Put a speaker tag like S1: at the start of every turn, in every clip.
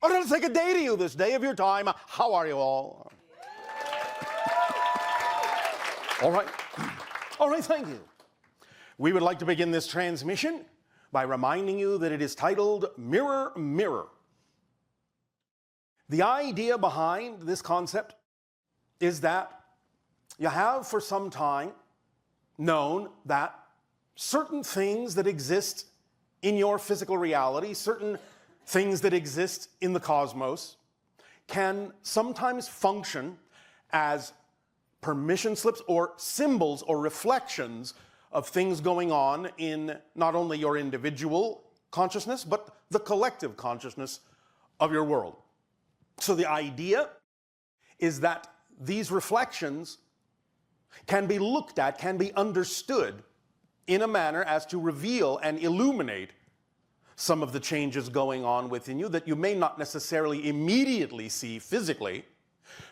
S1: Or it'll take a day to you this day of your time. How are you all? All right. All right, thank you. We would like to begin this transmission by reminding you that it is titled Mirror, Mirror. The idea behind this concept is that you have for some time known that certain things that exist in your physical reality, certain things that exist in the cosmos, can sometimes function as permission slips or symbols or reflections of things going on in not only your individual consciousness, but the collective consciousness of your world. So the idea is that these reflections can be looked at, can be understood in a manner as to reveal and illuminate some of the changes going on within you that you may not necessarily immediately see physically,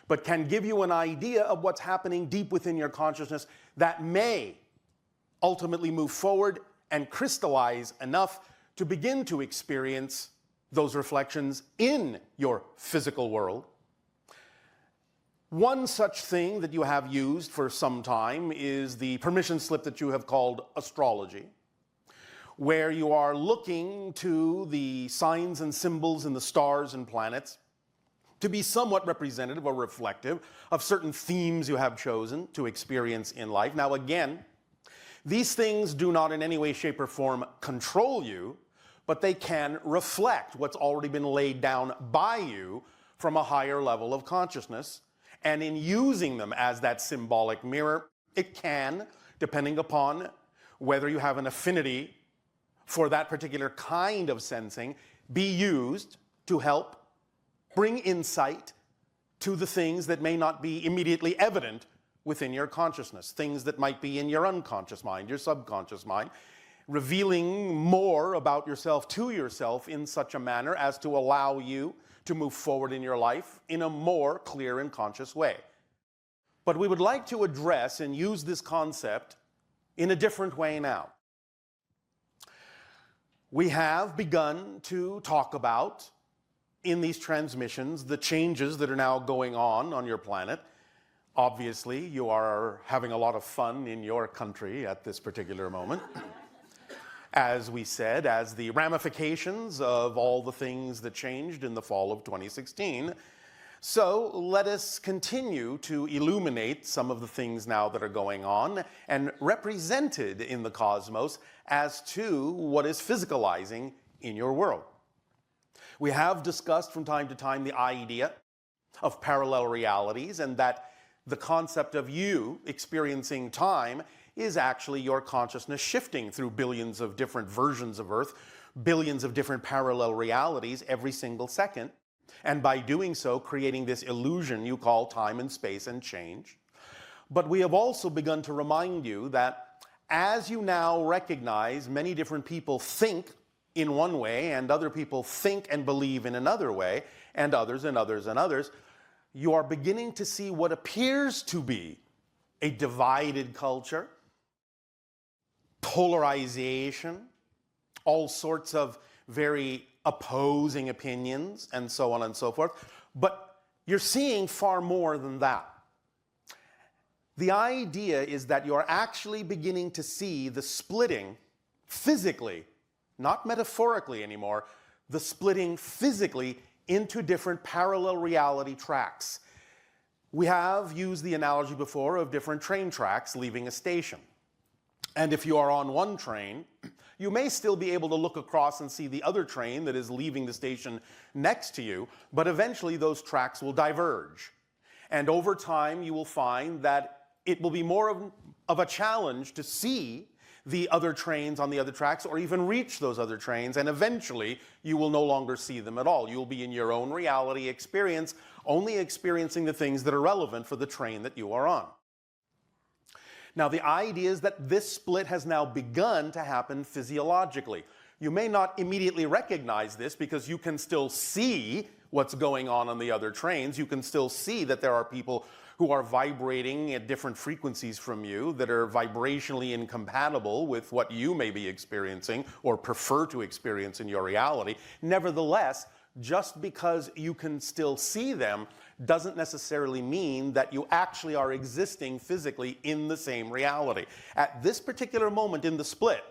S1: but can give you an idea of what's happening deep within your consciousness that may ultimately move forward and crystallize enough to begin to experience those reflections in your physical world. One such thing that you have used for some time is the permission slip that you have called astrology, where you are looking to the signs and symbols in the stars and planets to be somewhat representative or reflective of certain themes you have chosen to experience in life. Now again, these things do not in any way, shape, or form control you, but they can reflect what's already been laid down by you from a higher level of consciousness. And in using them as that symbolic mirror, it can, depending upon whether you have an affinity for that particular kind of sensing, be used to help bring insight to the things that may not be immediately evident within your consciousness, things that might be in your unconscious mind, your subconscious mind, revealing more about yourself to yourself in such a manner as to allow you to move forward in your life in a more clear and conscious way. But we would like to address and use this concept in a different way now. We have begun to talk about, in these transmissions, the changes that are now going on your planet. Obviously, you are having a lot of fun in your country at this particular moment. As we said, as the ramifications of all the things that changed in the fall of 2016. So let us continue to illuminate some of the things now that are going on and represented in the cosmos as to what is physicalizing in your world. We have discussed from time to time the idea of parallel realities, and that the concept of you experiencing time is actually your consciousness shifting through billions of different versions of Earth, billions of different parallel realities every single second, and by doing so creating this illusion you call time and space and change. But we have also begun to remind you that as you now recognize many different people think in one way and other people think and believe in another way, and others and others and others, you are beginning to see what appears to be a divided culture, polarization, all sorts of very opposing opinions, and so on and so forth. But you're seeing far more than that. The idea is that you're actually beginning to see the splitting physically, not metaphorically anymore, the splitting physically into different parallel reality tracks. We have used the analogy before of different train tracks leaving a station. And if you are on one train, you may still be able to look across and see the other train that is leaving the station next to you, but eventually those tracks will diverge. And over time, you will find that it will be more of a challenge to see the other trains on the other tracks or even reach those other trains, and eventually you will no longer see them at all. You'll be in your own reality experience, only experiencing the things that are relevant for the train that you are on. Now, the idea is that this split has now begun to happen physiologically. You may not immediately recognize this because you can still see what's going on the other trains. You can still see that there are people who are vibrating at different frequencies from you that are vibrationally incompatible with what you may be experiencing or prefer to experience in your reality. Nevertheless, just because you can still see them doesn't necessarily mean that you actually are existing physically in the same reality. At this particular moment in the split,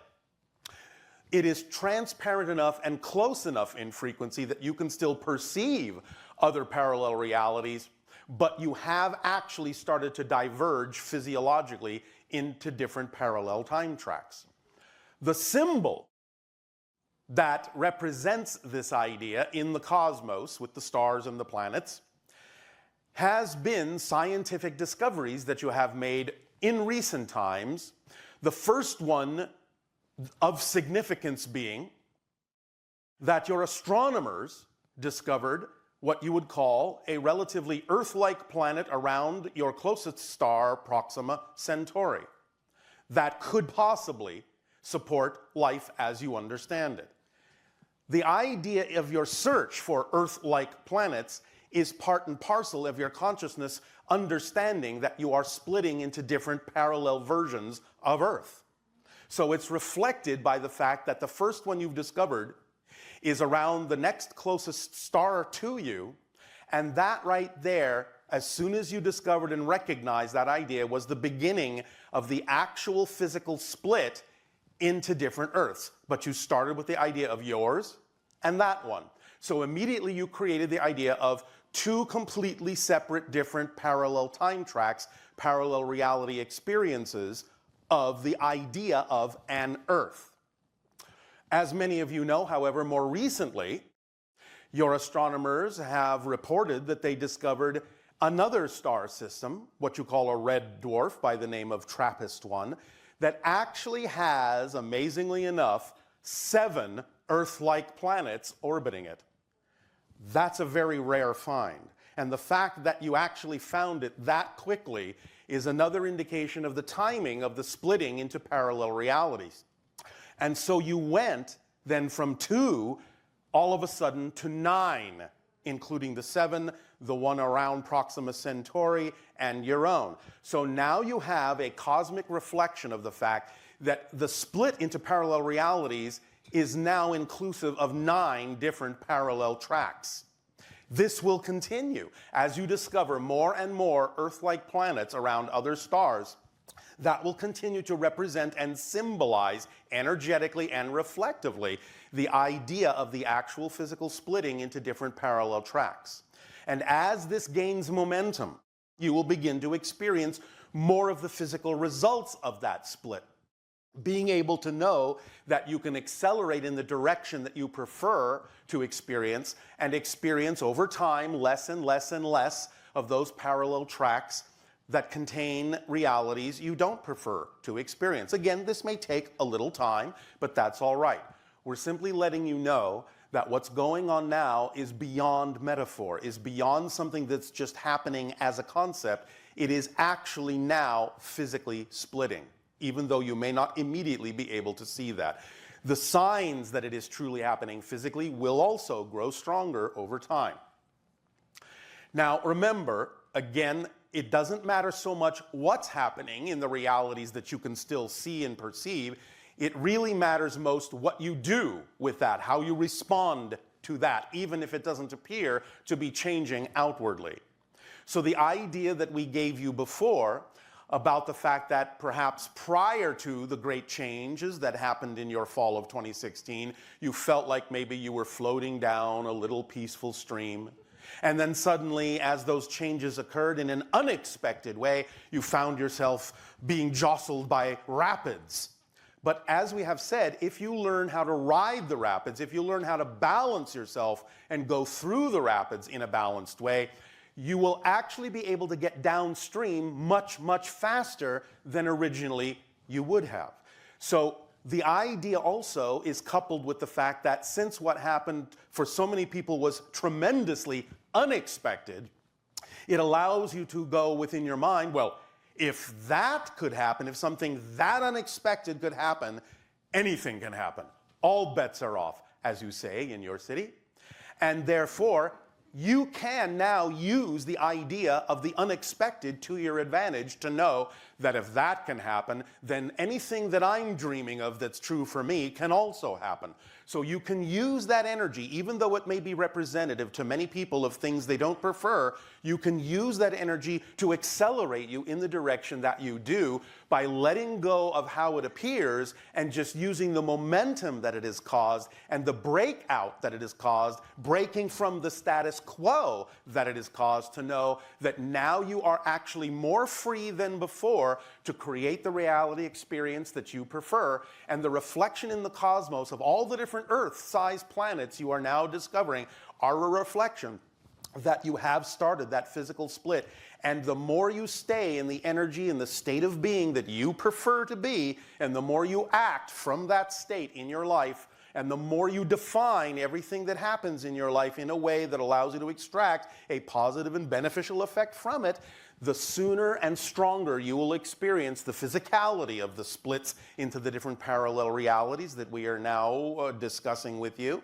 S1: it is transparent enough and close enough in frequency that you can still perceive other parallel realities, but you have actually started to diverge physiologically into different parallel time tracks. The symbol that represents this idea in the cosmos with the stars and the planets has been scientific discoveries that you have made in recent times. The first one of significance being that your astronomers discovered what you would call a relatively Earth-like planet around your closest star, Proxima Centauri, that could possibly support life as you understand it. The idea of your search for Earth-like planets is part and parcel of your consciousness understanding that you are splitting into different parallel versions of Earth. So it's reflected by the fact that the first one you've discovered is around the next closest star to you, and that right there, as soon as you discovered and recognized that idea, was the beginning of the actual physical split into different Earths. But you started with the idea of yours and that one. So immediately you created the idea of two completely separate, different parallel time tracks, parallel reality experiences of the idea of an Earth. As many of you know, however, more recently, your astronomers have reported that they discovered another star system, what you call a red dwarf by the name of TRAPPIST-1, that actually has, amazingly enough, 7 Earth-like planets orbiting it. That's a very rare find. And the fact that you actually found it that quickly is another indication of the timing of the splitting into parallel realities. And so you went then from 2 all of a sudden to 9, including the 7, the one around Proxima Centauri, and your own. So now you have a cosmic reflection of the fact that the split into parallel realities is now inclusive of 9 different parallel tracks. This will continue as you discover more and more Earth-like planets around other stars. That will continue to represent and symbolize energetically and reflectively the idea of the actual physical splitting into different parallel tracks. And as this gains momentum, you will begin to experience more of the physical results of that split. Being able to know that you can accelerate in the direction that you prefer to experience, and experience over time less and less and less of those parallel tracks that contain realities you don't prefer to experience. Again, this may take a little time, but that's all right. We're simply letting you know that what's going on now is beyond metaphor, is beyond something that's just happening as a concept. It is actually now physically splitting, even though you may not immediately be able to see that. The signs that it is truly happening physically will also grow stronger over time. Now, remember, again, it doesn't matter so much what's happening in the realities that you can still see and perceive. It really matters most what you do with that, how you respond to that, even if it doesn't appear to be changing outwardly. So the idea that we gave you before about the fact that perhaps prior to the great changes that happened in your fall of 2016, you felt like maybe you were floating down a little peaceful stream. And then suddenly, as those changes occurred in an unexpected way, you found yourself being jostled by rapids. But as we have said, if you learn how to ride the rapids, if you learn how to balance yourself and go through the rapids in a balanced way, you will actually be able to get downstream much, much faster than originally you would have. So the idea also is coupled with the fact that since what happened for so many people was tremendously unexpected, it allows you to go within your mind, well, if that could happen, if something that unexpected could happen, anything can happen. All bets are off, as you say in your city. And therefore, you can now use the idea of the unexpected to your advantage to know that if that can happen, then anything that I'm dreaming of that's true for me can also happen. So you can use that energy, even though it may be representative to many people of things they don't prefer, you can use that energy to accelerate you in the direction that you do by letting go of how it appears and just using the momentum that it has caused and the breakout that it has caused, breaking from the status quo that it has caused, to know that now you are actually more free than before to create the reality experience that you prefer, and the reflection in the cosmos of all the different Earth-sized planets you are now discovering are a reflection that you have started that physical split. And the more you stay in the energy and the state of being that you prefer to be, and the more you act from that state in your life, and the more you define everything that happens in your life in a way that allows you to extract a positive and beneficial effect from it, the sooner and stronger you will experience the physicality of the splits into the different parallel realities that we are now discussing with you.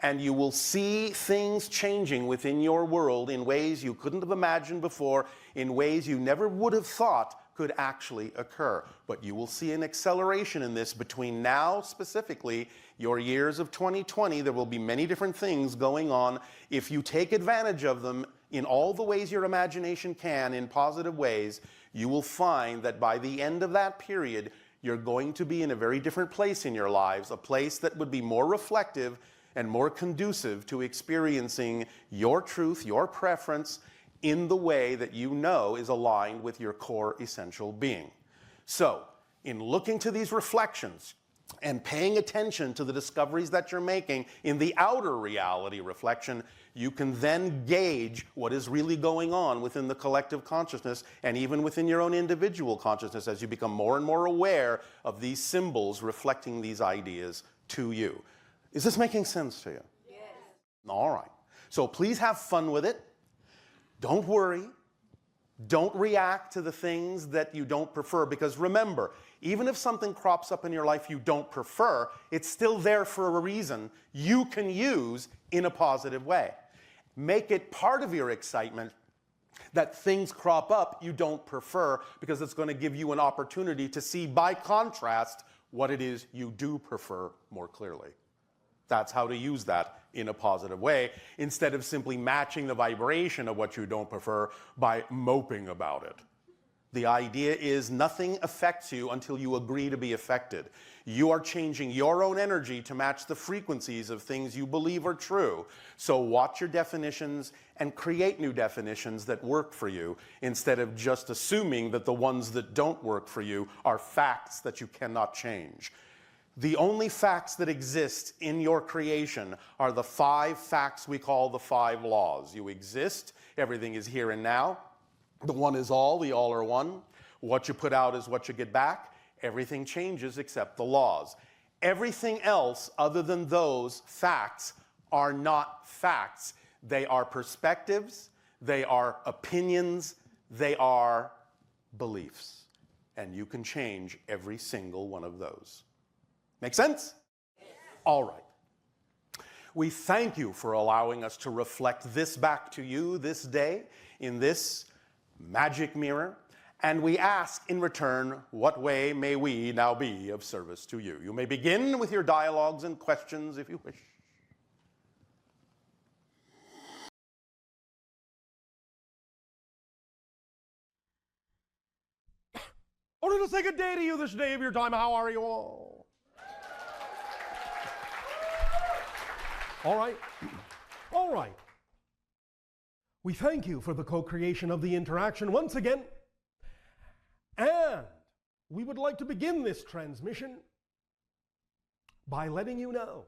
S1: And you will see things changing within your world in ways you couldn't have imagined before, in ways you never would have thought could actually occur. But you will see an acceleration in this between now, specifically, your years of 2020. There will be many different things going on. If you take advantage of them in all the ways your imagination can, in positive ways, you will find that by the end of that period, you're going to be in a very different place in your lives, a place that would be more reflective and more conducive to experiencing your truth, your preference, in the way that you know is aligned with your core essential being. So, in looking to these reflections and paying attention to the discoveries that you're making in the outer reality reflection, you can then gauge what is really going on within the collective consciousness and even within your own individual consciousness as you become more and more aware of these symbols reflecting these ideas to you. Is this making sense to you? Yes. All right. So please have fun with it. Don't worry. Don't react to the things that you don't prefer, because remember, even if something crops up in your life you don't prefer, it's still there for a reason you can use in a positive way. Make it part of your excitement that things crop up you don't prefer, because it's going to give you an opportunity to see, by contrast, what it is you do prefer more clearly. That's how to use that in a positive way, instead of simply matching the vibration of what you don't prefer by moping about it. The idea is nothing affects you until you agree to be affected. You are changing your own energy to match the frequencies of things you believe are true. So watch your definitions and create new definitions that work for you, instead of just assuming that the ones that don't work for you are facts that you cannot change. The only facts that exist in your creation are the 5 facts we call the 5 laws. You exist, everything is here and now. The one is all, the all are one. What you put out is what you get back. Everything changes except the laws. Everything else other than those facts are not facts. They are perspectives, they are opinions, they are beliefs. And you can change every single one of those. Make sense? Yes. All right. We thank you for allowing us to reflect this back to you this day in this magic mirror. And we ask in return, what way may we now be of service to you? You may begin with your dialogues and questions if you wish.
S2: Oh, let us say good day to you this day of your time. How are you all? All right. All right. We thank you for the co-creation of the interaction once again. And we would like to begin this transmission by letting you know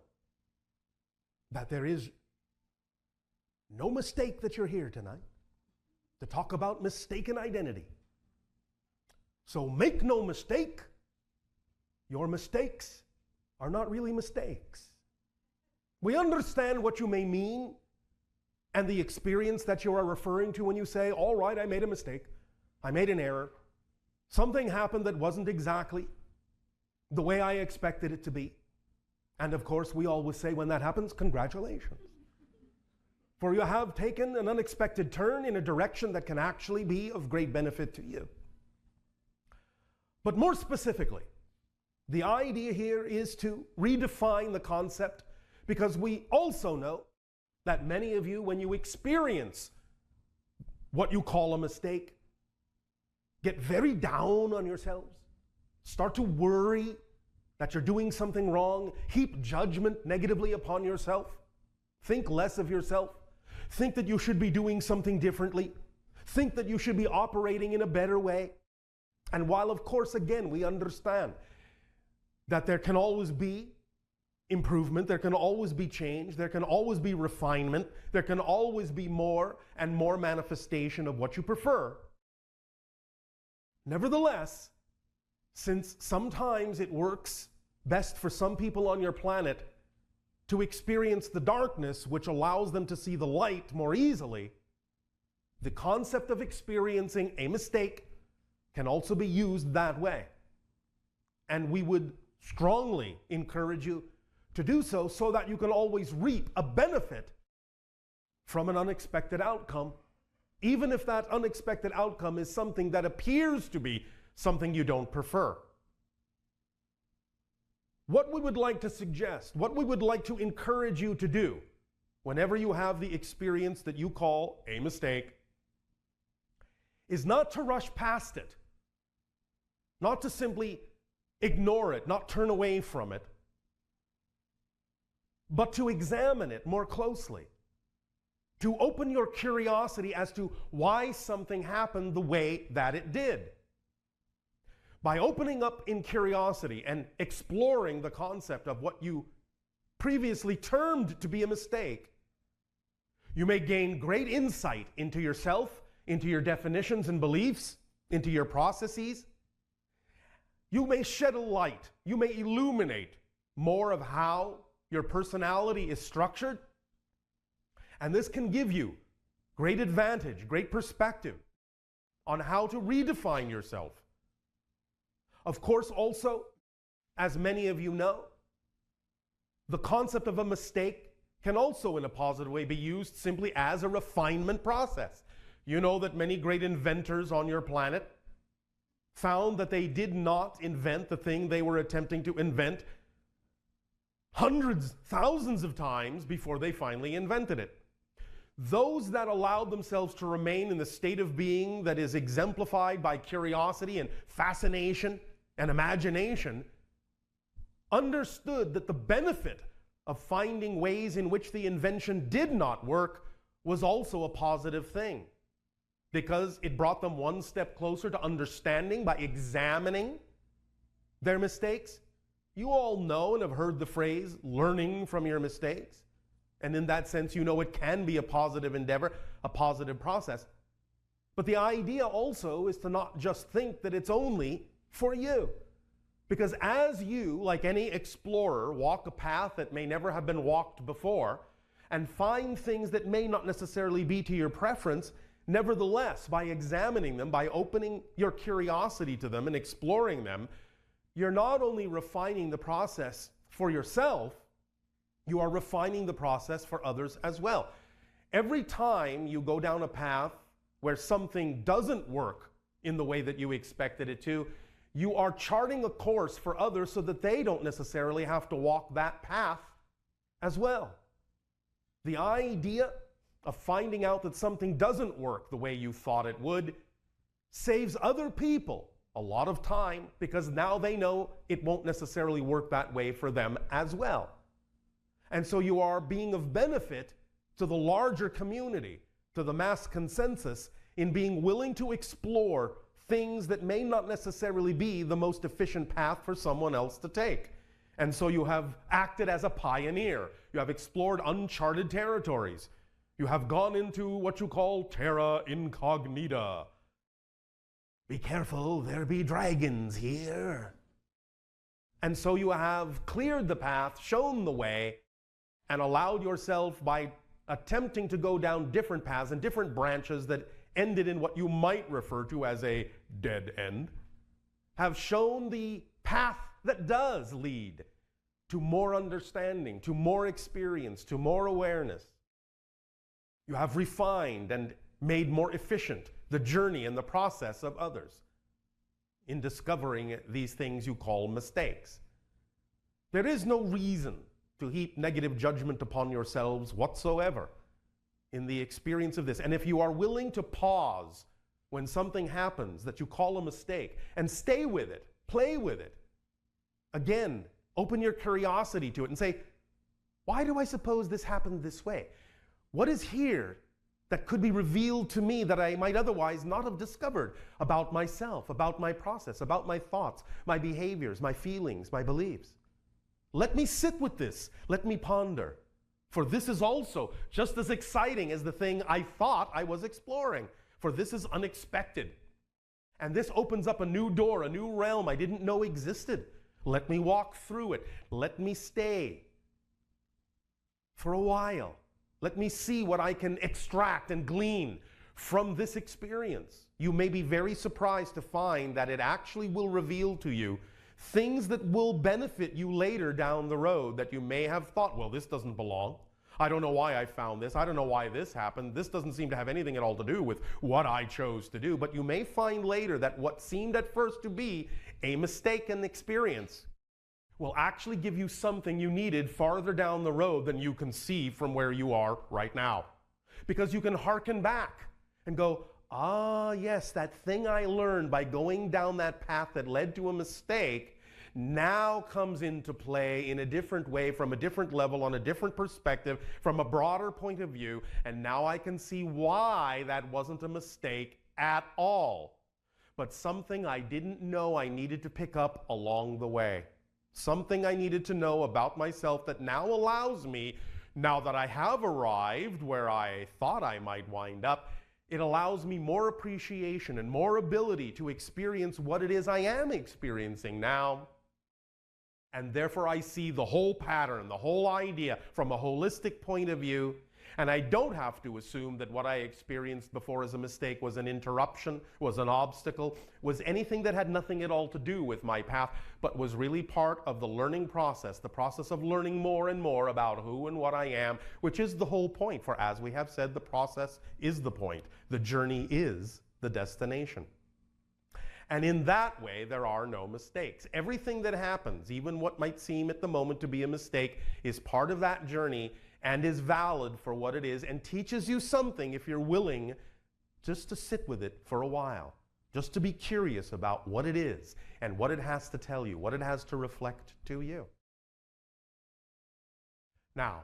S2: that there is no mistake that you're here tonight to talk about mistaken identity. So make no mistake, your mistakes are not really mistakes. We understand what you may mean and the experience that you are referring to when you say, all right, I made a mistake, I made an error, something happened that wasn't exactly the way I expected it to be. And of course, we always say when that happens, congratulations. For you have taken an unexpected turn in a direction that can actually be of great benefit to you. But more specifically, The idea here is to redefine the concept, because we also know that many of you, when you experience what you call a mistake, get very down on yourselves, start to worry that you're doing something wrong, heap judgment negatively upon yourself, think less of yourself, think that you should be doing something differently, think that you should be operating in a better way. And while, of course, again, we understand that there can always be improvement, there can always be change, there can always be refinement, there can always be more and more manifestation of what you prefer. Nevertheless, since sometimes it works best for some people on your planet to experience the darkness, which allows them to see the light more easily, the concept of experiencing a mistake can also be used that way. And we would strongly encourage you to do so, so that you can always reap a benefit from an unexpected outcome, even if that unexpected outcome is something that appears to be something you don't prefer. What we would like to suggest, what we would like to encourage you to do whenever you have the experience that you call a mistake, is not to rush past it, not to simply ignore it, not turn away from it, but to examine it more closely, to open your curiosity as to why something happened the way that it did. By opening up in curiosity and exploring the concept of what you previously termed to be a mistake, you may gain great insight into yourself, into your definitions and beliefs, into your processes. You may shed a light, you may illuminate more of how your personality is structured, and this can give you great advantage, great perspective on how to redefine yourself. Of course, also, as many of you know, the concept of a mistake can also in a positive way be used simply as a refinement process. You know that many great inventors on your planet found that they did not invent the thing they were attempting to invent hundreds, thousands of times before they finally invented it. Those that allowed themselves to remain in the state of being that is exemplified by curiosity and fascination and imagination understood that the benefit of finding ways in which the invention did not work was also a positive thing, because it brought them one step closer to understanding by examining their mistakes. You all know and have heard the phrase, learning from your mistakes. And in that sense, you know it can be a positive endeavor, a positive process. But the idea also is to not just think that it's only for you. Because as you, like any explorer, walk a path that may never have been walked before, and find things that may not necessarily be to your preference, nevertheless, by examining them, by opening your curiosity to them and exploring them, you're not only refining the process for yourself, you are refining the process for others as well. Every time you go down a path where something doesn't work in the way that you expected it to, you are charting a course for others so that they don't necessarily have to walk that path as well. The idea of finding out that something doesn't work the way you thought it would saves other people a lot of time, because now they know it won't necessarily work that way for them as well. And so you are being of benefit to the larger community, to the mass consensus, in being willing to explore things that may not necessarily be the most efficient path for someone else to take. And so you have acted as a pioneer. You have explored uncharted territories. You have gone into what you call terra incognita. Be careful, there be dragons here. And so you have cleared the path, shown the way, and allowed yourself, by attempting to go down different paths and different branches that ended in what you might refer to as a dead end, have shown the path that does lead to more understanding, to more experience, to more awareness. You have refined and made more efficient the journey and the process of others. in discovering these things you call mistakes. There is no reason to heap negative judgment upon yourselves whatsoever in the experience of this. And if you are willing to pause when something happens that you call a mistake and stay with it, play with it, again, open your curiosity to it and say, why do I suppose this happened this way? What is here that could be revealed to me that I might otherwise not have discovered about myself, about my process, about my thoughts, my behaviors, my feelings, my beliefs? Let me sit with this. Let me ponder. For this is also just as exciting as the thing I thought I was exploring. For this is unexpected. And this opens up a new door, a new realm I didn't know existed. Let me walk through it. Let me stay for a while. Let me see what I can extract and glean from this experience. You may be very surprised to find that it actually will reveal to you things that will benefit you later down the road that you may have thought, well, this doesn't belong. I don't know why I found this. I don't know why this happened. This doesn't seem to have anything at all to do with what I chose to do. But you may find later that what seemed at first to be a mistaken experience will actually give you something you needed farther down the road than you can see from where you are right now. Because you can hearken back and go, ah, yes, that thing I learned by going down that path that led to a mistake now comes into play in a different way, from a different level, on a different perspective, from a broader point of view, and now I can see why that wasn't a mistake at all, but something I didn't know I needed to pick up along the way. Something I needed to know about myself that now allows me, now that I have arrived where I thought I might wind up, it allows me more appreciation and more ability to experience what it is I am experiencing now. And therefore I see the whole pattern, the whole idea from a holistic point of view. And I don't have to assume that what I experienced before as a mistake was an interruption, was an obstacle, was anything that had nothing at all to do with my path, but was really part of the learning process, the process of learning more and more about who and what I am, which is the whole point. For as we have said, the process is the point. The journey is the destination. And in that way, there are no mistakes. Everything that happens, even what might seem at the moment to be a mistake, is part of that journey and is valid for what it is and teaches you something if you're willing just to sit with it for a while, just to be curious about what it is and what it has to tell you, what it has to reflect to you. Now,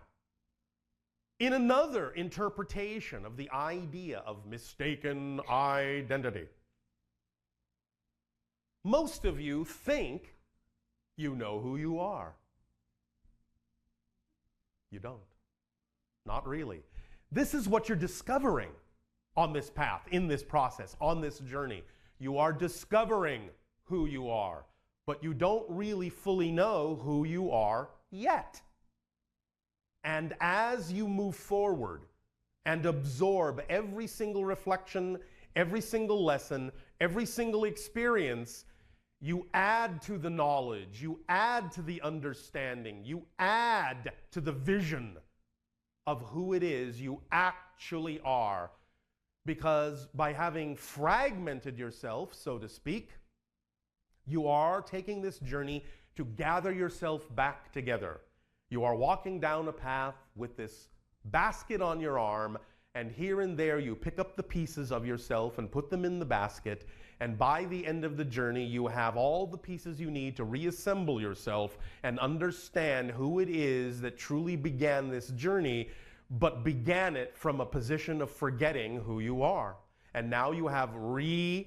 S2: in another interpretation of the idea of mistaken identity, most of you think you know who you are. You don't. Not really. This is what you're discovering on this path, in this process, on this journey. You are discovering who you are, but you don't really fully know who you are yet. And as you move forward and absorb every single reflection, every single lesson, every single experience, you add to the knowledge, you add to the understanding, you add to the vision of who it is you actually are. Because by having fragmented yourself, so to speak, you are taking this journey to gather yourself back together. You are walking down a path with this basket on your arm, and here and there you pick up the pieces of yourself and put them in the basket, and by the end of the journey you have all the pieces you need to reassemble yourself and understand who it is that truly began this journey, but began it from a position of forgetting who you are. And now you have recollected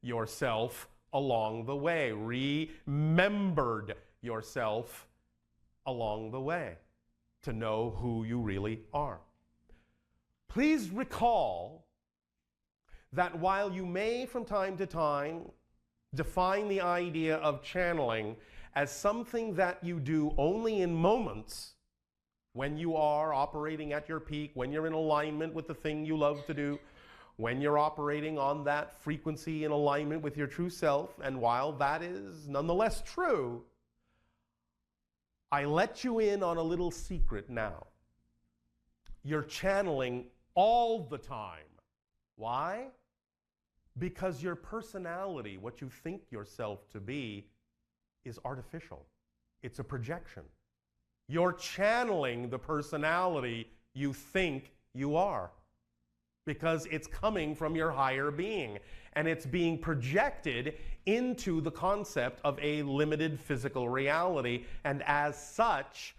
S2: yourself along the way, remembered yourself along the way to know who you really are. Please recall that while you may from time to time define the idea of channeling as something that you do only in moments, when you are operating at your peak, when you're in alignment with the thing you love to do, when you're operating on that frequency in alignment with your true self, and while that is nonetheless true, I let you in on a little secret now. You're channeling all the time. Why? Because your personality, what you think yourself to be, is artificial. It's a projection. You're channeling the personality you think you are, because it's coming from your higher being, and it's being projected into the concept of a limited physical reality, and as such,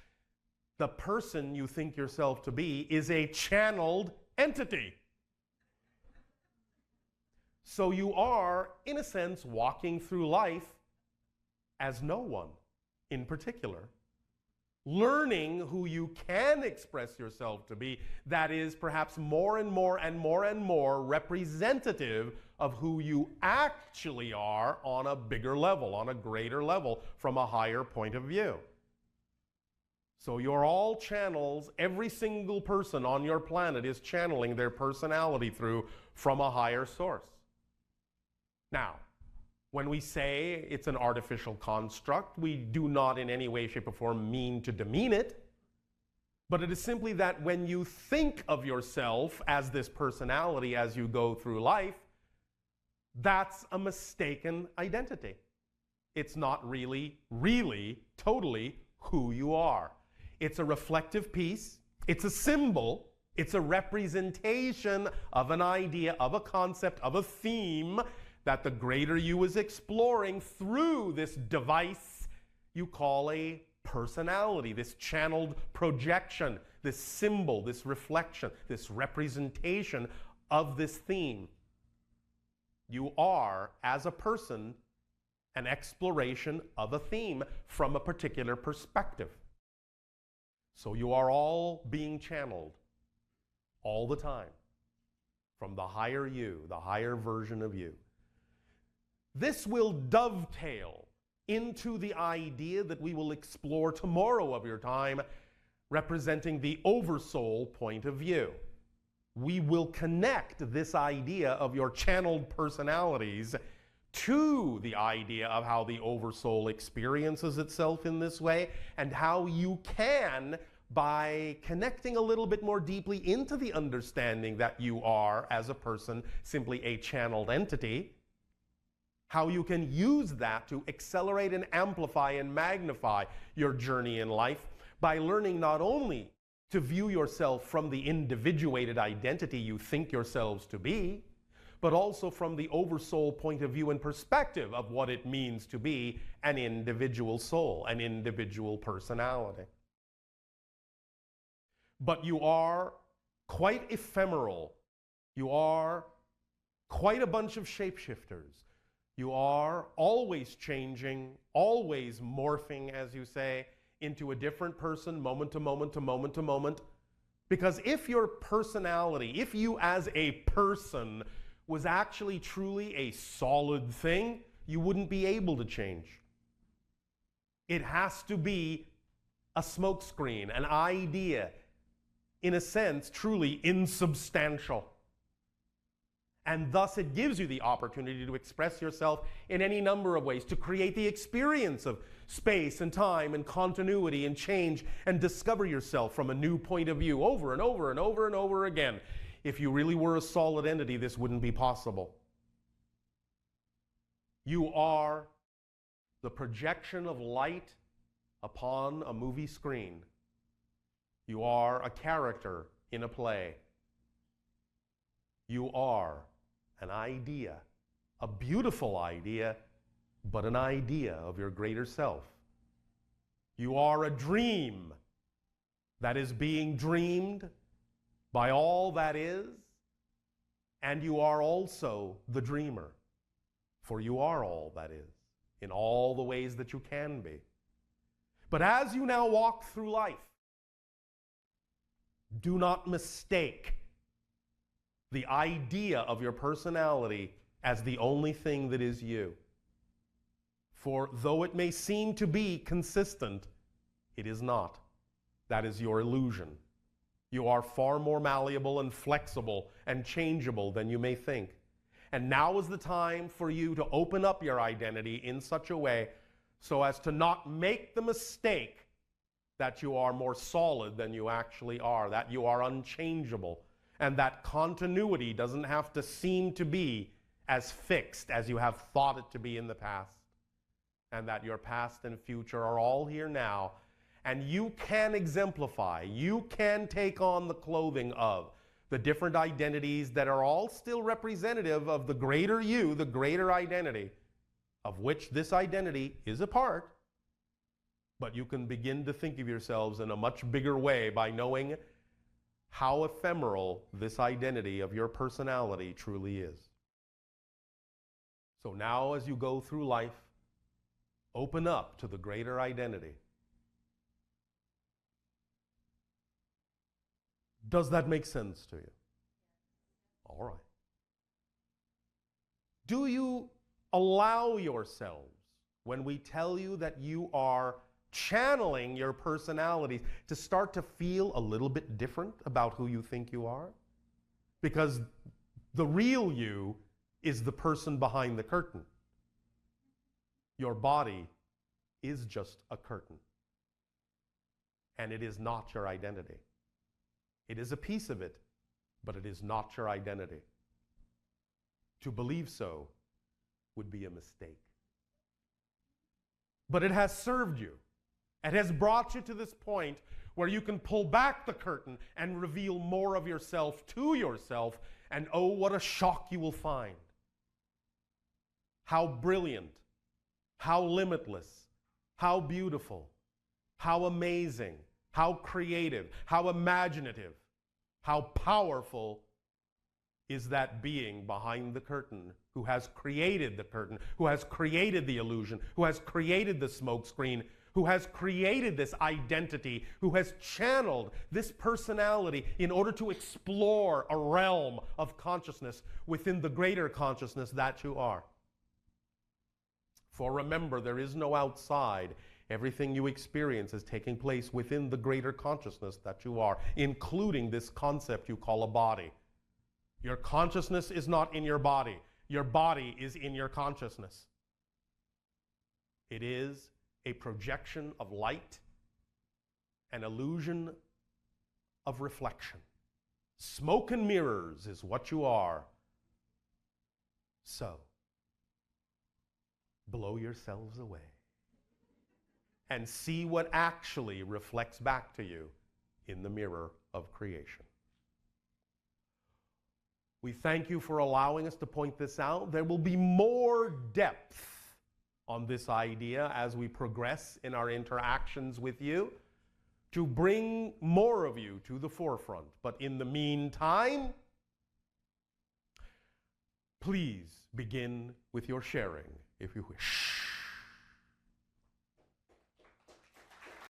S2: the person you think yourself to be is a channeled entity. So you are, in a sense, walking through life as no one in particular, learning who you can express yourself to be, that is perhaps more and more and more and more representative of who you actually are on a bigger level, on a greater level, from a higher point of view. So you're all channels. Every single person on your planet is channeling their personality through from a higher source. Now, when we say it's an artificial construct, we do not in any way, shape, or form mean to demean it, but it is simply that when you think of yourself as this personality as you go through life, that's a mistaken identity. It's not really, totally who you are. It's a reflective piece, it's a symbol, it's a representation of an idea, of a concept, of a theme that the greater you is exploring through this device you call a personality, this channeled projection, this symbol, this reflection, this representation of this theme. You are, as a person, an exploration of a theme from a particular perspective. So you are all being channeled all the time from the higher you, the higher version of you. This will dovetail into the idea that we will explore tomorrow of your time, representing the oversoul point of view. We will connect this idea of your channeled personalities to the idea of how the oversoul experiences itself in this way, and how you can, by connecting a little bit more deeply into the understanding that you are, as a person, simply a channeled entity, how you can use that to accelerate and amplify and magnify your journey in life by learning not only to view yourself from the individuated identity you think yourselves to be, but also from the oversoul point of view and perspective of what it means to be an individual soul, an individual personality. But you are quite ephemeral. You are quite a bunch of shapeshifters. You are always changing, always morphing, as you say, into a different person, moment to moment to moment to moment. Because if your personality, if you as a person was actually truly a solid thing, you wouldn't be able to change. It has to be a smokescreen, an idea, in a sense, truly insubstantial. And thus it gives you the opportunity to express yourself in any number of ways, to create the experience of space and time and continuity and change, and discover yourself from a new point of view over and over and over and over again. If you really were a solid entity, this wouldn't be possible. You are the projection of light upon a movie screen. You are a character in a play. You are an idea, a beautiful idea, but an idea of your greater self. You are a dream that is being dreamed by all that is, and you are also the dreamer, for you are all that is, in all the ways that you can be. But as you now walk through life, do not mistake the idea of your personality as the only thing that is you. For though it may seem to be consistent, it is not. That is your illusion. You are far more malleable and flexible and changeable than you may think. And now is the time for you to open up your identity in such a way so as to not make the mistake that you are more solid than you actually are, that you are unchangeable, and that continuity doesn't have to seem to be as fixed as you have thought it to be in the past, and that your past and future are all here now, and you can exemplify, you can take on the clothing of the different identities that are all still representative of the greater you, the greater identity, of which this identity is a part, but you can begin to think of yourselves in a much bigger way by knowing how ephemeral this identity of your personality truly is. So now as you go through life, open up to the greater identity. Does that make sense to you? All right. Do you allow yourselves, when we tell you that you are channeling your personalities, to start to feel a little bit different about who you think you are? Because the real you is the person behind the curtain. Your body is just a curtain. And it is not your identity. It is a piece of it, but it is not your identity. To believe so would be a mistake. But it has served you. It has brought you to this point where you can pull back the curtain and reveal more of yourself to yourself, and oh, what a shock you will find. How brilliant, how limitless, how beautiful, how amazing, how creative, how imaginative, how powerful is that being behind the curtain who has created the curtain, who has created the illusion, who has created the smokescreen, who has created this identity, who has channeled this personality in order to explore a realm of consciousness within the greater consciousness that you are. For remember, there is no outside. Everything you experience is taking place within the greater consciousness that you are, including this concept you call a body. Your consciousness is not in your body. Your body is in your consciousness. It is a projection of light, an illusion of reflection. Smoke and mirrors is what you are. So, blow yourselves away and see what actually reflects back to you in the mirror of creation. We thank you for allowing us to point this out. There will be more depth on this idea as we progress in our interactions with you to bring more of you to the forefront. But in the meantime, please begin with your sharing, if you wish.